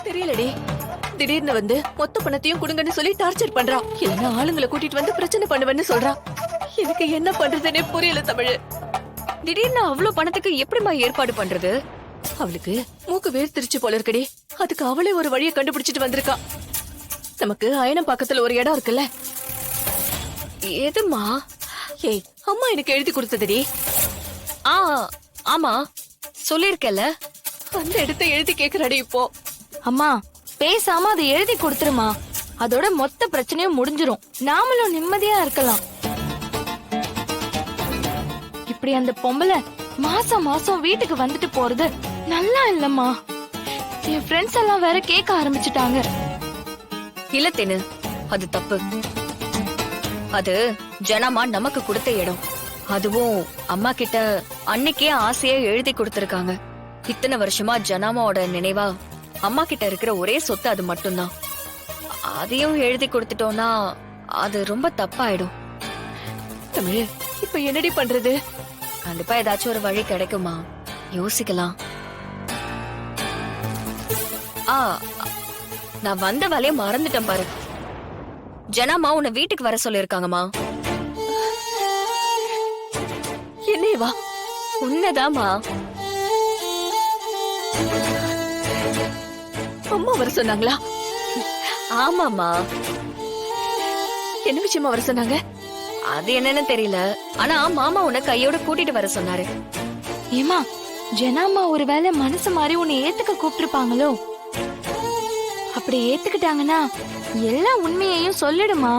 தெரியலடி, திடீர்னு வந்து மொத்த பணத்தையும் கொடுங்கன்னு சொல்லி டார்ச்சர் பண்றா. இல்லன்னா ஆளுங்களை கூட்டிட்டு வந்து பிரச்சனை பண்ணுவேன்னு சொல்றா. எனக்கு என்ன பண்றதுன்னே புரியல தமிழ். திடீர்னு அவ்ளோ பணத்துக்கு எப்படிமா ஏற்பாடு பண்றது? அவளுக்கு மூக்கு வேர்த்திருச்சு போல இருக்குடி. அதுக்கு அவளே ஒரு வழியை கண்டுபிடிச்சிட்டு வந்திருக்கா. நமக்கு அயனம் பக்கத்துல ஒரு இடம் இருக்குல்ல. எதுமா? ஏய், அம்மா எனக்கு எழுதி கொடுத்ததுடி. ஆ ஆமா, சொல்லிருக்கல. அந்த இடத்தை எழுதி கேக்குறாடி இப்போ. அம்மா பேசாம அதை எழுதி கொடுத்துருமா. அதோட மொத்த பிரச்சனையும் முடிஞ்சிரும். நாமளும் நிம்மதியா இருக்கலாம். இப்படி அந்த பொம்பளை மாசம் மாசம் வீட்டுக்கு வந்துட்டு போறது நல்லா இல்லம்மா. என் ஃப்ரெண்ட்ஸ் எல்லாம் வேற கேட்க ஆரம்பிச்சுட்டாங்க. இல்ல தென்னு, அது தப்பு. அது ஜனமா நமக்கு கொடுத்த இடம். அதுவும் அம்மா கிட்ட அன்னைக்கே ஆசையா எழுதி கொடுத்திருக்காங்க. இத்தனை வருஷமா ஜனாமாவோட நினைவா அம்மா கிட்ட இருக்கிற ஒரே சொத்து அது மட்டும்தான். அதையும் எழுதி கொடுத்துட்டோம்னா அது ரொம்ப தப்பாயிடும். தமிழ், இப்ப என்னடி பண்றது? கண்டிப்பா ஏதாச்சும் ஒரு வழி கிடைக்குமா? யோசிக்கலாம். ஆ, நான் வந்த வேலையை மறந்துட்டேன் பாரு. ஜனாமா உன்னை வீட்டுக்கு வர சொல்லிருக்காங்கம்மா. என்னேவா? உன்னதாமா. அம்மா வர சொன்னாங்களா? ஆமாமா. என்ன விஷயமா வர சொன்னாங்க? அது என்னன்னு தெரியல. ஆனா மாமா உன்னை கையோட கூட்டிட்டு வர சொன்னாரு. ஏமா, ஜனாமா ஒருவேளை மனசு மாறி உன்னை ஏத்துக்க கூப்பிட்டுருப்பாங்களோ? அப்படி ஏத்துக்கிட்டாங்கன்னா எல்லா உண்மையையும் சொல்லிடுமா.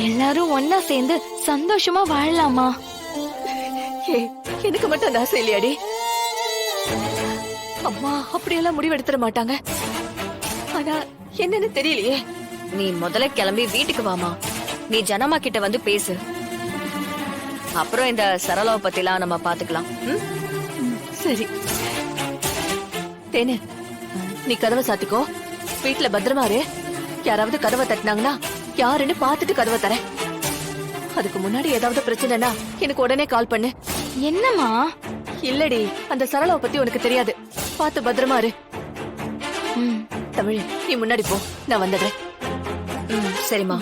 எல்லாரும் ஒன்னா சேர்ந்து சந்தோஷமா வாழலாமா. ஏய், எனக்கு மட்டும் அந்த ஆசை இல்லையாடி? அம்மா அப்படியெல்லாம் முடிவெடுத்துட மாட்டாங்க. ஆனா என்னன்னு தெரியலையே. நீ முதல்ல கிளம்பி வீட்டுக்கு வாமா. நீ ஜனமா கிட்ட வந்து பேசு. அப்புறம் இந்த சரளாவை பத்திலாம் நம்ம பாத்துக்கலாம். சரி தேனு, நீ கதவை சாத்திக்கோ. வீட்டுல பத்திரமா இரு. யாராவது கதவை தட்டினாங்கன்னா யாருன்னு பாத்துட்டு கதவை தரேன். அதுக்கு முன்னாடி ஏதாவது பிரச்சனைனா எனக்கு உடனே கால் பண்ணு. என்னம்மா? இல்லடி, அந்த சரளாவை பத்தி உனக்கு தெரியாது. பாத்து பத்திரமா இரு. தமிழ், நீ முன்னாடி போ, நான் வந்துடுறேன். சரிம்மா,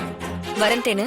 வரேன் தேனு.